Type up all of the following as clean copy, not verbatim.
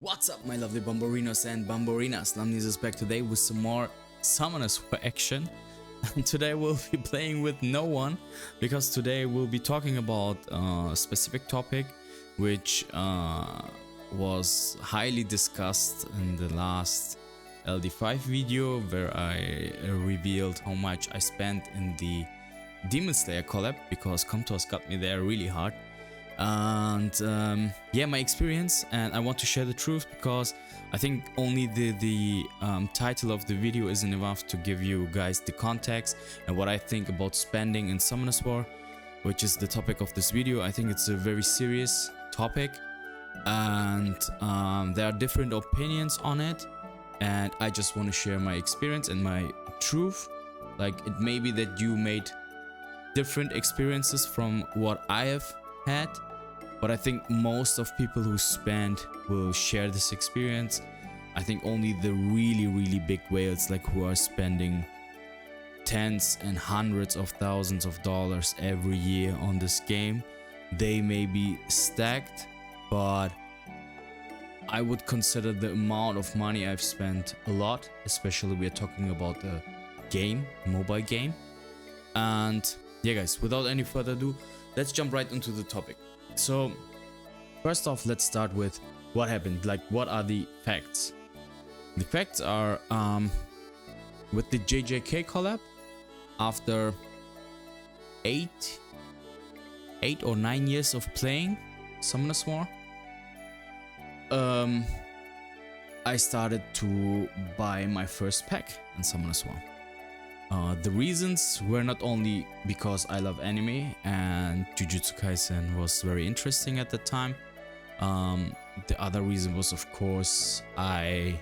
What's up, my lovely Bamborinos and Bamborinas? Lamnis is back today with some more Summoners for action. And today we'll be playing with no one, because today we'll be talking about a specific topic which was highly discussed in the last LD5 video, where I revealed how much I spent in the Demon Slayer collab, because Comtos got me there really hard. And yeah, my experience, and I want to share the truth, because I think only the title of the video isn't enough to give you guys the context and what I think about spending in Summoners War, which is the topic of this video. I think it's a very serious topic, and there are different opinions on it, and I just want to share my experience and my truth. Like, it may be that you made different experiences from what I have had, but I think most of people who spend will share this experience. I think only the really big whales, like who are spending tens and hundreds of thousands of dollars every year on this game, they may be stacked, but I would consider the amount of money I've spent a lot, especially we are talking about a game, mobile game. And yeah guys, without any further ado, let's jump right into the topic. So first off, let's start with what happened. Like, what are the facts? The facts are, with the JJK collab, after 8 or 9 years of playing Summoners War, I started to buy my first pack in Summoners War. The reasons were not only because I love anime and Jujutsu Kaisen was very interesting at the time. The other reason was, of course, I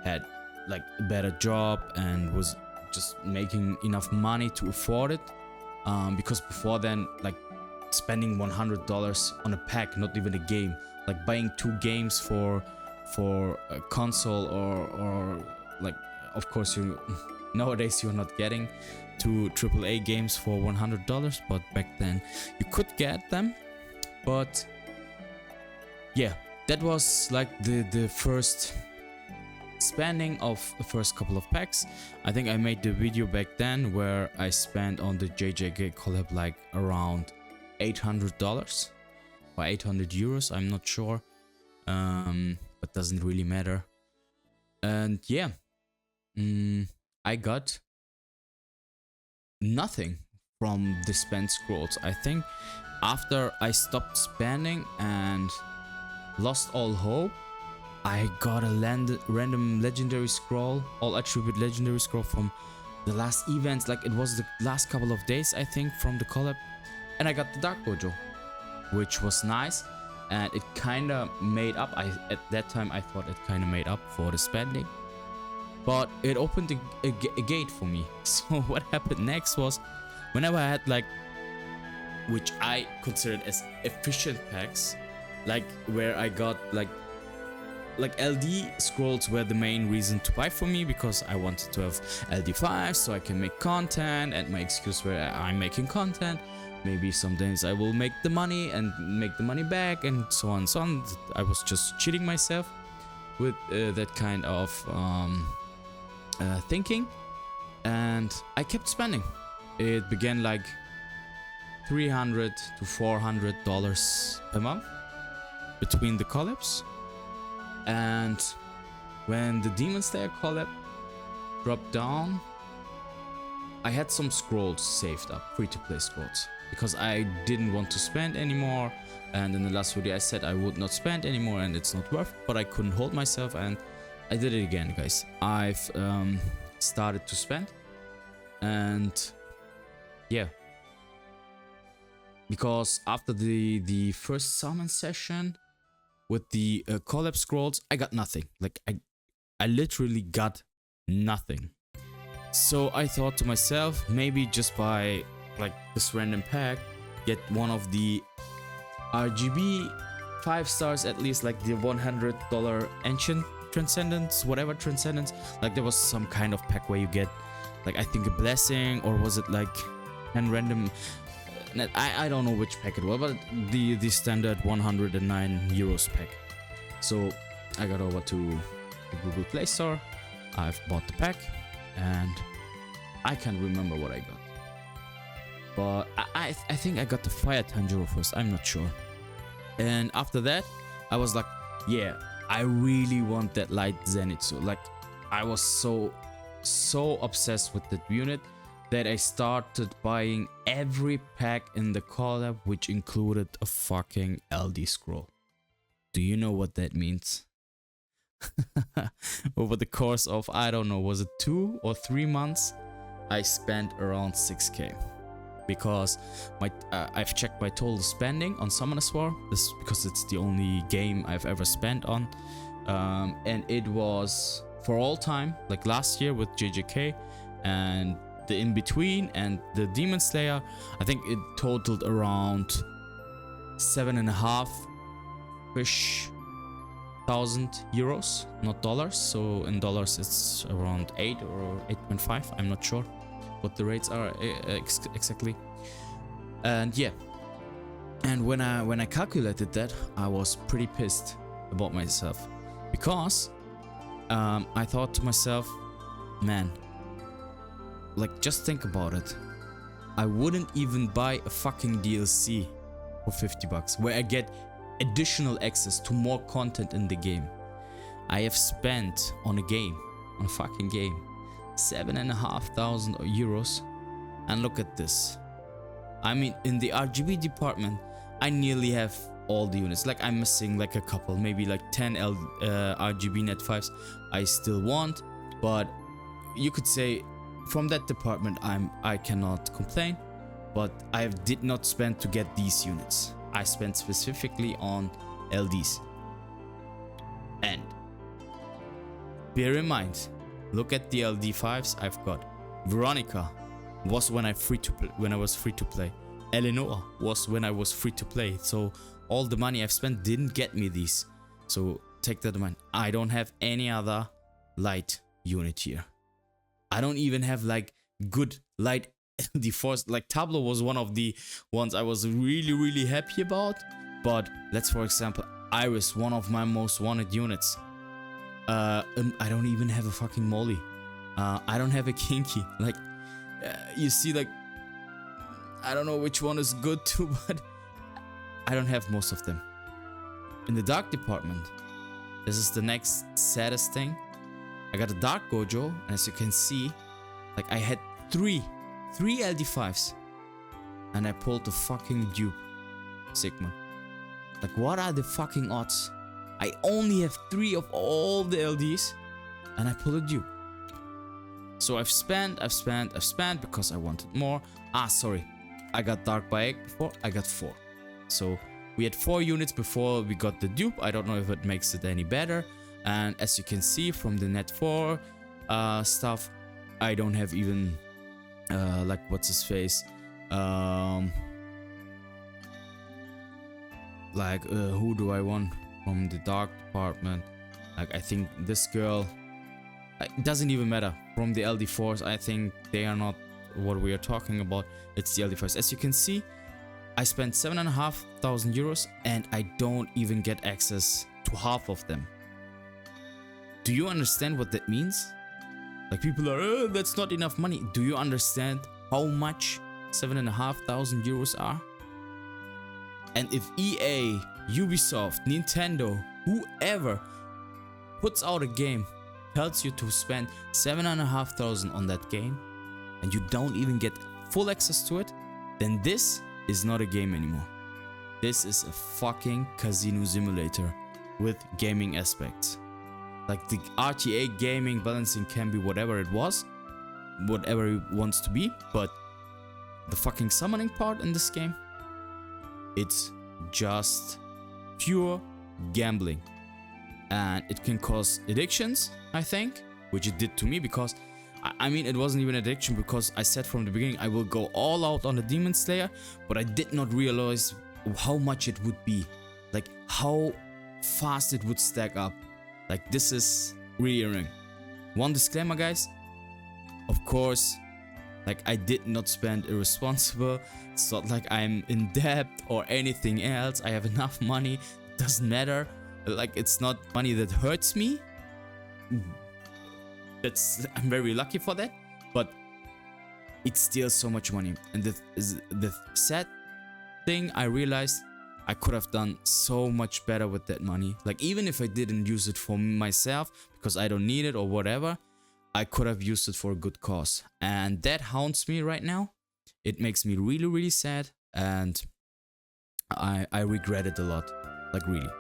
had like a better job and was just making enough money to afford it. Because before then, like, spending $100 on a pack, not even a game, like buying 2 games for a console, or like, of course nowadays you're not getting 2 AAA games for $100, but back then you could get them. But yeah, that was like the first spending of the first couple of packs. I think I made the video back then where I spent on the JJK collab like around $800 or 800 euros, I'm not sure, but doesn't really matter. And yeah, I got nothing from the spent scrolls. I think after I stopped spending and lost all hope, I got a random legendary scroll, all attribute legendary scroll from the last events. Like, it was the last couple of days, I think, from the collab, and I got the Dark Bojo, which was nice, and it kind of made up. At that time I thought it kind of made up for the spending. But it opened a gate for me. So what happened next was, whenever I had like, which I considered as efficient packs, like where I got like LD scrolls were the main reason to buy for me, because I wanted to have LD5 so I can make content, and my excuse where I'm making content. Maybe some days I will make the money and make the money back, and so on and so on. I was just cheating myself with that kind of thinking, and I kept spending. It began like $300 to $400 per month between the collabs, and when the Demon Slayer collab dropped down, I had some scrolls saved up, free-to-play scrolls, because I didn't want to spend anymore. And in the last video I said I would not spend anymore and it's not worth it, but I couldn't hold myself, and I did it again, guys. I've started to spend, and yeah, because after the first summon session with the collab scrolls, I got nothing. Like, I literally got nothing. So I thought to myself, maybe just buy like this random pack, get one of the RGB 5 stars at least, like the $100 ancient transcendence, whatever transcendence. Like, there was some kind of pack where you get, like, I think a blessing, or was it like 10 random I don't know which pack it was, but the standard 109 euros pack. So I got over to the Google Play Store. I've bought the pack, and I can't remember what I got. But I think I got the Fire Tanjiro first. I'm not sure. And after that, I was like, yeah, I really want that light Zenitsu. Like, I was so obsessed with that unit that I started buying every pack in the collab, which included a fucking LD scroll. Do you know what that means? Over the course of, I don't know, was it 2 or 3 months, I spent around 6k. Because I've checked my total spending on Summoners War, this because it's the only game I've ever spent on, and it was for all time, like last year with JJK and the in between and the Demon Slayer, I think it totaled around 7.5 ish thousand euros, not dollars. So in dollars it's around 8 or 8.5. I'm not sure what the rates are exactly. And yeah, and when I calculated that, I was pretty pissed about myself, because I thought to myself, man, like, just think about it. I wouldn't even buy a fucking DLC for 50 bucks where I get additional access to more content in the game. I have spent on a fucking game, 7,500 euros, and look at this. I mean, in the RGB department, I nearly have all the units. Like, I'm missing like a couple, maybe like 10 RGB Net 5s I still want, but you could say from that department I cannot complain. But I did not spend to get these units. I spent specifically on LDs. And bear in mind, look at the LD5s I've got. Veronica was when I was free to play. Eleanor was when I was free to play. So all the money I've spent didn't get me these. So take that in mind. I don't have any other light unit here. I don't even have like good light LD4s. Like Tableau was one of the ones I was really happy about. But let's, for example, Iris, one of my most wanted units. I don't even have a fucking Molly. I don't have a Kinky. Like, you see, like, I don't know which one is good too, but I don't have most of them. In the dark department, this is the next saddest thing. I got a Dark Gojo, and as you can see, like, I had three LD5s, and I pulled the fucking dupe, Sigma. Like, what are the fucking odds? I only have 3 of all the LDs, and I pulled a dupe. So I've spent because I wanted more. Sorry, I got Dark by Egg before, I got 4. So we had 4 units before we got the dupe. I don't know if it makes it any better. And as you can see from the Net 4 stuff, I don't have even like, what's his face, like, who do I want from the dark department? Like, I think this girl, it doesn't even matter. From the LD4s, I think they are not what we are talking about. It's the LD4s. As you can see, I spent 7,500 euros and I don't even get access to half of them. Do you understand what that means? Like, people are, that's not enough money. Do you understand how much 7,500 euros are? And if EA, Ubisoft, Nintendo, whoever puts out a game, tells you to spend 7,500 on that game, and you don't even get full access to it, then this is not a game anymore. This is a fucking casino simulator with gaming aspects. Like, the RTA gaming balancing can be whatever it was, whatever it wants to be, but the fucking summoning part in this game, it's just pure gambling. And it can cause addictions, I think, which it did to me, because I mean, it wasn't even addiction, because I said from the beginning I will go all out on the Demon Slayer, but I did not realize how much it would be, like how fast it would stack up. Like, this is rearing. One disclaimer, guys, of course, like, I did not spend irresponsible. It's not like I'm in debt or anything else. I have enough money, it doesn't matter. Like, it's not money that hurts me. I'm very lucky for that, but it's still so much money. And the sad thing, I realized I could have done so much better with that money. Like, even if I didn't use it for myself because I don't need it or whatever, I could have used it for a good cause. And that haunts me right now. It makes me really, really sad, and I regret it a lot. Like, really.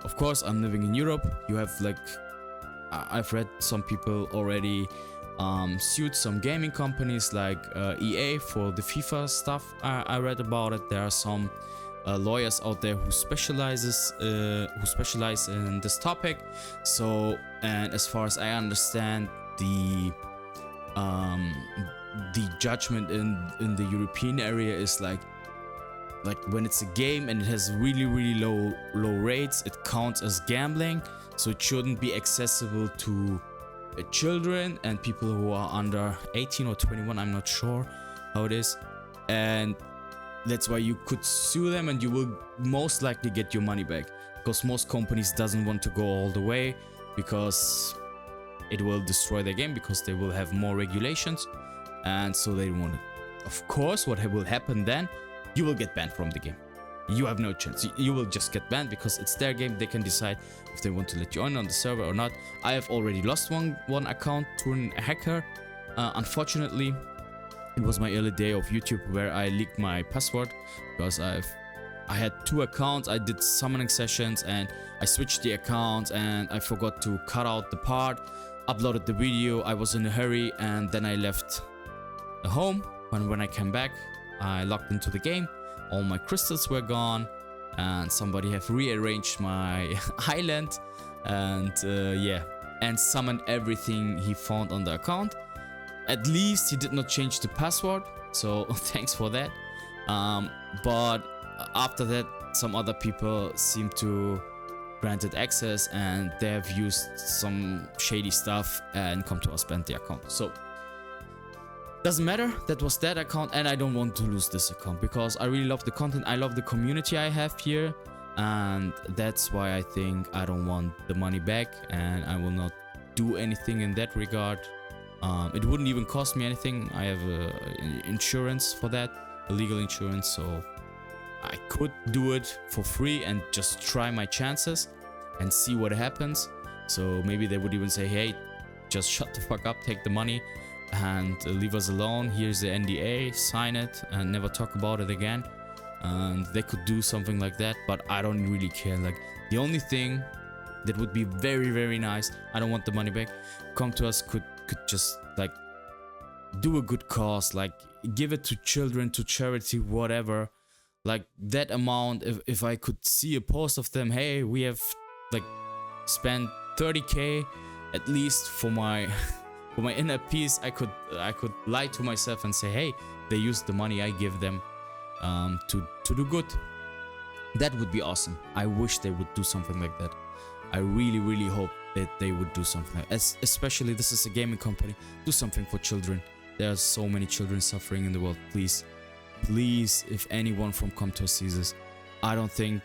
Of course, I'm living in Europe. You have, like, I've read some people already sued some gaming companies like EA for the FIFA stuff. I read about it. There are some lawyers out there who specialize in this topic. So, and as far as I understand, the judgment in the European area is like when it's a game and it has really, really low rates, it counts as gambling. So it shouldn't be accessible to children and people who are under 18 or 21. I'm not sure how it is. And that's why you could sue them, and you will most likely get your money back, because most companies doesn't want to go all the way, because it will destroy their game, because they will have more regulations, and so they want it. Of course, what will happen then, you will get banned from the game. You have no chance. You will just get banned because it's their game. They can decide if they want to let you on the server or not. I have already lost one account to a hacker. Unfortunately, it was my early day of YouTube where I leaked my password, because I had 2 accounts. I did summoning sessions and I switched the accounts, and I forgot to cut out the part, uploaded the video. I was in a hurry, and then I left the home. When I came back, I logged into the game. All my crystals were gone, and somebody have rearranged my island, and yeah, and summoned everything he found on the account. At least he did not change the password, so thanks for that. But after that, some other people seem to granted access, and they have used some shady stuff and come to us, banned the account. So doesn't matter, that was that account, and I don't want to lose this account because I really love the content. I love the community I have here, and that's why I think I don't want the money back, and I will not do anything in that regard. It wouldn't even cost me anything. I have insurance for that, a legal insurance, so I could do it for free and just try my chances and see what happens. So maybe they would even say, hey, just shut the fuck up, take the money and leave us alone. Here's the NDA, sign it and never talk about it again. And they could do something like that, but I don't really care. Like, the only thing that would be very, very nice, I don't want the money back, come to us, could just like do a good cause, like give it to children, to charity, whatever. Like that amount, if I could see a post of them, hey, we have like spent 30k at least for my for my inner peace, I could lie to myself and say, hey, they used the money I give them to do good. That would be awesome. I wish they would do something like that. I really, really hope that they would do something like that. Especially, this is a gaming company. Do something for children. There are so many children suffering in the world. Please, please, if anyone from Comtos sees this, I don't think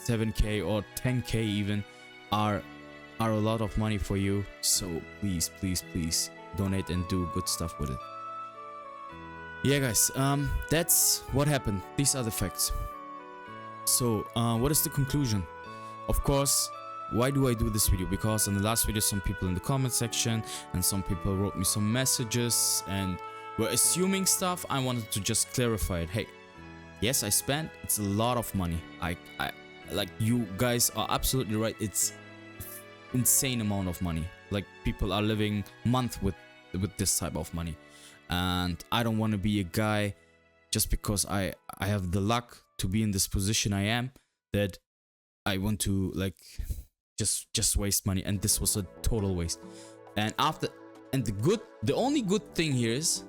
7k or 10k even are a lot of money for you. So please, please, please donate and do good stuff with it. Yeah, guys, that's what happened. These are the facts. So what is the conclusion? Of course, why do I do this video? Because in the last video, some people in the comment section and some people wrote me some messages and were assuming stuff. I wanted to just clarify it. Hey, yes, I spent, it's a lot of money. I like, you guys are absolutely right. It's insane amount of money. Like, people are living month with this type of money, and I don't want to be a guy just because I have the luck to be in this position I am, that I want to like just waste money. And this was a total waste. And the only good thing here is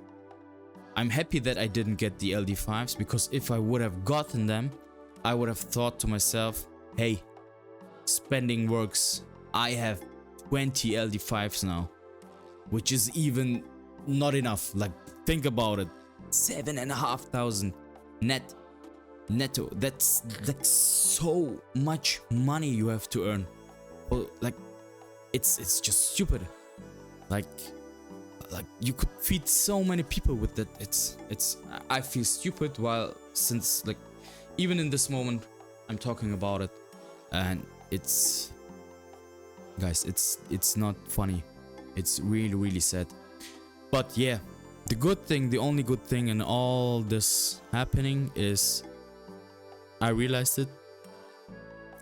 I'm happy that I didn't get the LD5s, because if I would have gotten them, I would have thought to myself, hey, spending works. I have 20 LD5s now, which is even not enough. Like, think about it, 7,500 netto. That's so much money you have to earn like it's just stupid. Like you could feed so many people with that. I feel stupid while, since like even in this moment I'm talking about it, and it's, guys, it's not funny. It's really, really sad. But yeah, the good thing, the only good thing in all this happening is I realized it.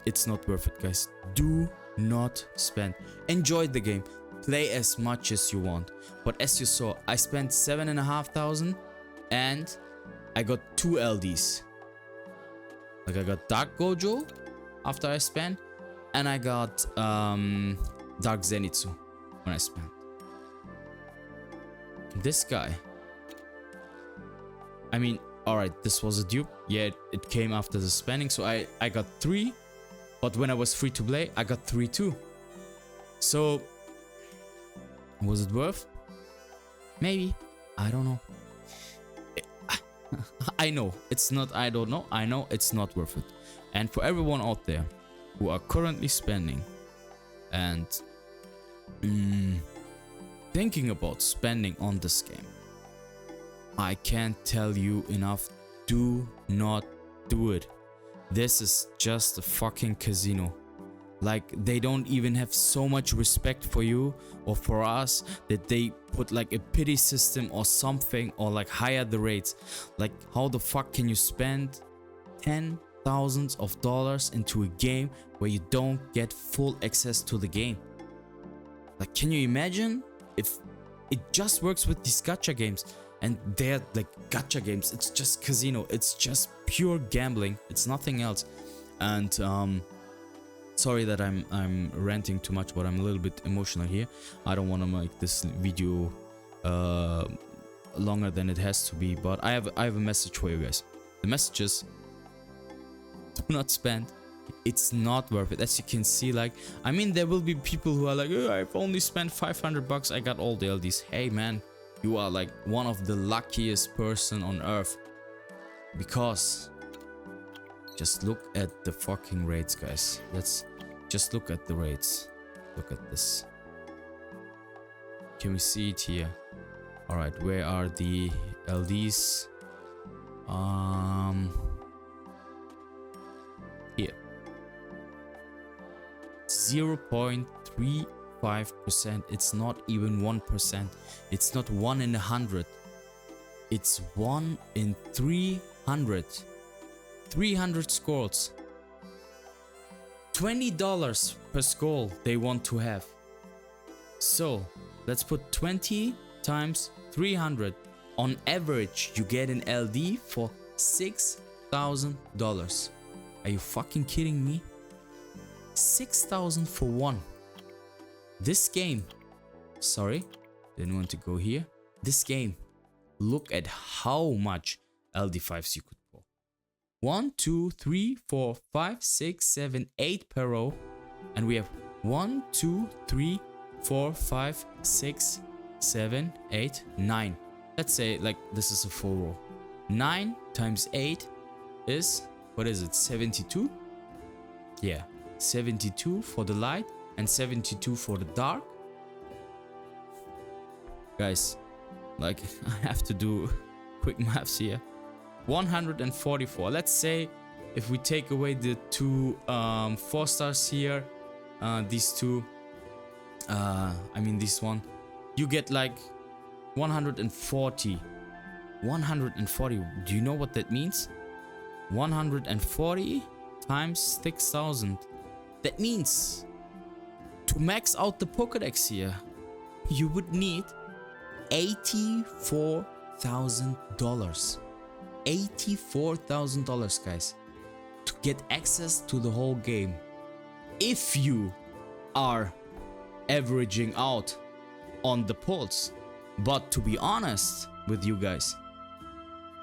It's not worth it, guys. Do not spend. Enjoy the game. Play as much as you want. But as you saw, I spent 7,500 and I got 2 LDs. Like I got Dark Gojo after I spent, and I got Dark Zenitsu when I spent. This guy, I mean, alright, this was a dupe. Yeah, it came after the spending, so I got 3. But when I was free to play, I got 3 too. So, was it worth? Maybe. I don't know. I know it's not. I don't know. I know it's not worth it. And for everyone out there who are currently spending and thinking about spending on this game, I can't tell you enough. Do not do it. This is just a fucking casino. Like, they don't even have so much respect for you or for us that they put like a pity system or something, or like higher the rates. Like, how the fuck can you spend $10,000s into a game where you don't get full access to the game? Like, can you imagine if it just works with these gacha games? And they're like gacha games. It's just casino. It's just pure gambling. It's nothing else. And sorry that I'm ranting too much, but I'm a little bit emotional here. I don't want to make this video longer than it has to be, but I have a message for you guys. The message is, do not spend. It's not worth it. As you can see, like, I mean, there will be people who are like, oh, I've only spent 500 bucks. I got all the LDs. Hey man, you are like one of the luckiest person on earth, because just look at the fucking rates, guys. Let's just look at the rates. Look at this. Can we see it here? All right, where are the LDs? Here. 0.35%. It's not even 1%. It's not 1 in 100. It's 1 in 300. 300 scrolls. $20 per scroll they want to have. So let's put 20 times 300. On average, you get an LD for $6,000. Are you fucking kidding me? 6,000 for one. This game, sorry, didn't want to go here. This game, look at how much LD5s you could pull. 1, 2, 3, 4, 5, 6, 7, 8 per row. And we have 1, 2, 3, 4, 5, 6, 7, 8, 9. Let's say like this is a full row. 9 times 8 is, what is it, 72? Yeah, 72 for the light and 72 for the dark. Guys, like, I have to do quick maths here. 144. Let's say if we take away the two 4 stars here, these two, I mean this one, you get like 140. 140. Do you know what that means? 140 times 6,000. That means to max out the Pokédex here, you would need $84,000. $84,000, guys, to get access to the whole game. If you are averaging out on the pulls. But to be honest with you guys,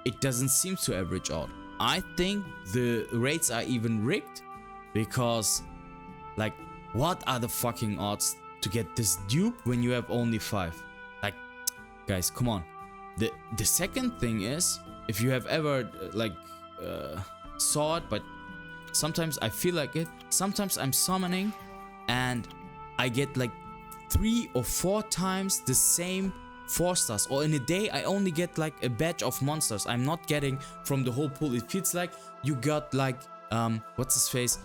it doesn't seem to average out. I think the rates are even rigged, because like, what are the fucking odds to get this dupe when you have only 5? Like, guys, come on. The second thing is, if you have ever saw it, but sometimes I feel like it. Sometimes I'm summoning and I get like 3 or 4 times the same 4 stars, or in a day I only get like a batch of monsters. I'm not getting from the whole pool. It feels like you got like what's his face,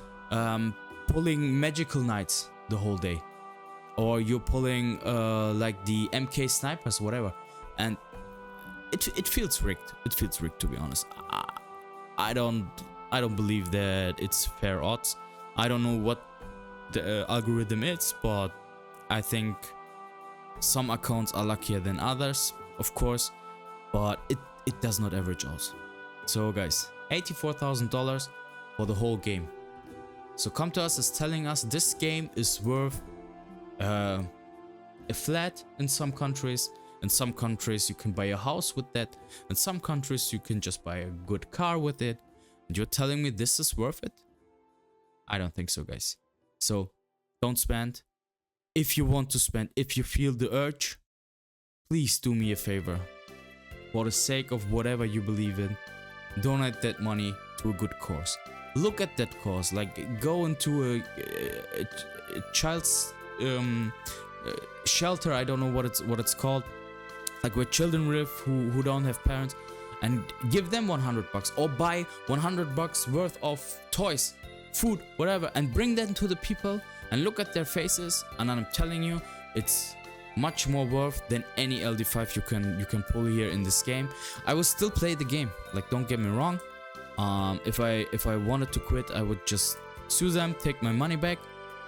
pulling magical knights the whole day, or you're pulling like the MK snipers, whatever, and it feels rigged. It feels rigged, to be honest. I don't believe that it's fair odds. I don't know what the algorithm is, but I think some accounts are luckier than others, of course, but it does not average out. So guys, $84,000 for the whole game. So come to us as telling us this game is worth a flat in some countries. In some countries you can buy a house with that. In some countries you can just buy a good car with it. And you're telling me this is worth it? I don't think so, guys. So don't spend. If you want to spend, if you feel the urge, please do me a favor. For the sake of whatever you believe in, donate that money to a good cause. Look at that cause, like go into a child's shelter. I don't know what it's called, like where children live who don't have parents, and give them $100, or buy $100 worth of toys, food, whatever, and bring them to the people and look at their faces. And I'm telling you, it's much more worth than any LD5 you can pull here in this game. I will still play the game, like don't get me wrong. If I wanted to quit, I would just sue them, take my money back.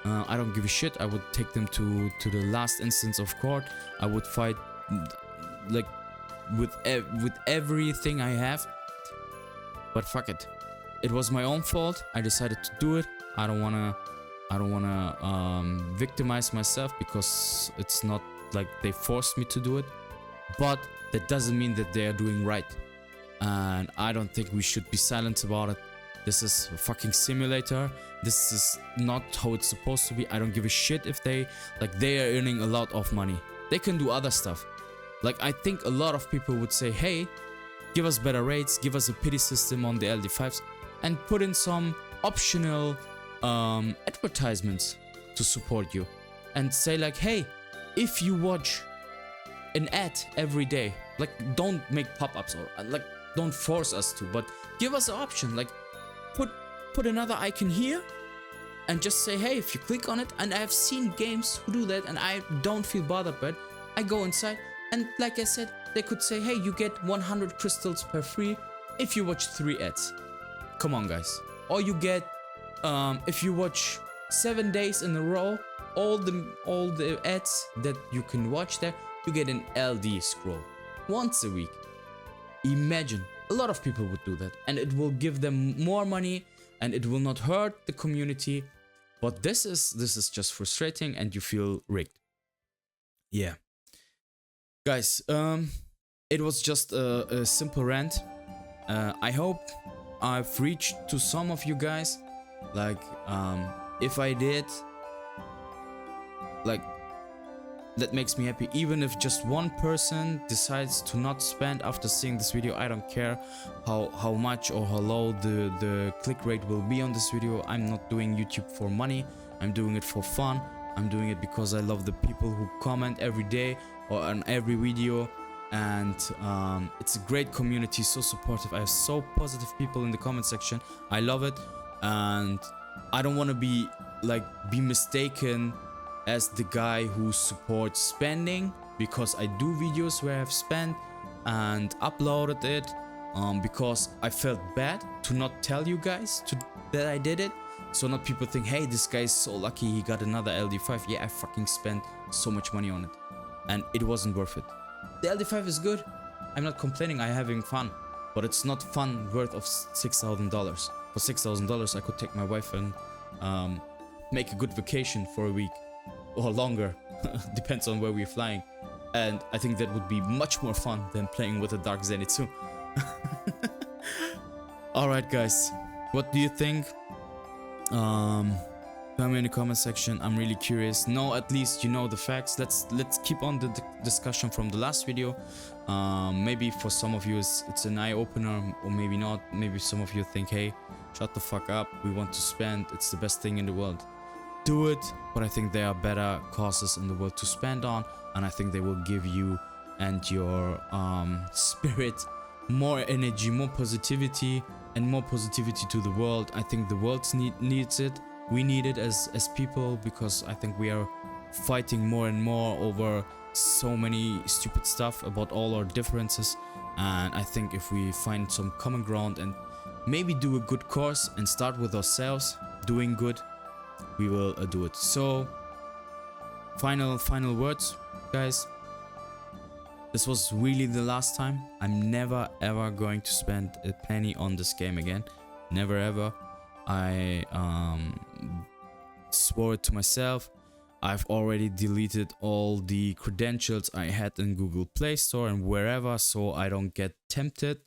I don't give a shit. I would take them to the last instance of court. I would fight like with everything I have. But fuck it. It was my own fault. I decided to do it. I don't wanna victimize myself, because it's not like they forced me to do it. But that doesn't mean that they are doing right. And I don't think we should be silent about it. This is a fucking simulator. This is not how it's supposed to be. I don't give a shit if they are earning a lot of money. They can do other stuff. Like, I think a lot of people would say, hey, give us better rates, give us a pity system on the LD5s, and put in some optional advertisements to support you. And say like, hey, if you watch an ad every day, like don't make pop-ups, or like don't force us to, but give us an option, like put another icon here and just say, hey, if you click on it. And I have seen games who do that and I don't feel bothered by it. I go inside and, like I said, they could say, hey, you get 100 crystals per free if you watch 3 ads. Come on, guys. Or you get if you watch 7 days in a row, all the ads that you can watch there, you get an LD scroll once a week. Imagine, a lot of people would do that, and it will give them more money, and it will not hurt the community. But this is just frustrating, and you feel rigged. Yeah, guys, it was just a simple rant. I hope I've reached to some of you guys. Like, if I did, like, that makes me happy. Even if just one person decides to not spend after seeing this video, I don't care how much or how low the click rate will be on this video. I'm not doing YouTube for money. I'm doing it for fun. I'm doing it because I love the people who comment every day or on every video. And it's a great community, so supportive. I have so positive people in the comment section. I love it, and I don't want to be mistaken as the guy who supports spending, because I do videos where I've spent and uploaded it because I felt bad to not tell you guys that I did it. So not people think, hey, this guy is so lucky he got another LD5. Yeah, I fucking spent so much money on it and it wasn't worth it. The LD5 is good. I'm not complaining, I'm having fun, but it's not fun worth of $6,000. For $6,000 I could take my wife and make a good vacation for a week. Or longer, depends on where we're flying, and I think that would be much more fun than playing with a Dark Zenitsu. Alright guys, what do you think? Tell me in the comment section. I'm really curious. No, at least you know the facts. Let's keep on the discussion from the last video. Maybe for some of you it's an eye-opener, or maybe not. Maybe some of you think, hey, shut the fuck up, we want to spend, it's the best thing in the world. do it, but I think there are better causes in the world to spend on, and I think they will give you and your spirit more energy, more positivity, and more positivity to the world. I think the world needs it. We need it as people, because I think we are fighting more and more over so many stupid stuff about all our differences. And I think if we find some common ground and maybe do a good course and start with ourselves doing good, we will do it. So final words, guys. This was really the last time. I'm never ever going to spend a penny on this game again. Never ever. I swore it to myself. I've already deleted all the credentials I had in Google Play Store and wherever, so I don't get tempted,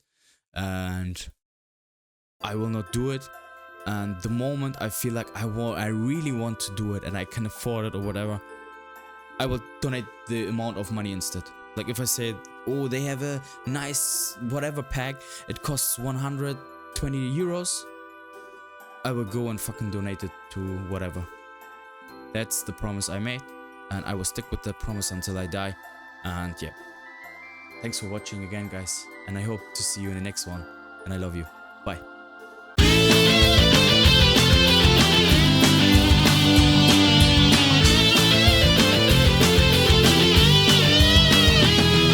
and I will not do it. And the moment I feel like I really want to do it and I can afford it or whatever, I will donate the amount of money instead. Like if I say, oh, they have a nice whatever pack, it costs 120 euros, I will go and fucking donate it to whatever. That's the promise I made, and I will stick with that promise until I die. And yeah, thanks for watching again, guys, and I hope to see you in the next one, and I love you. Bye.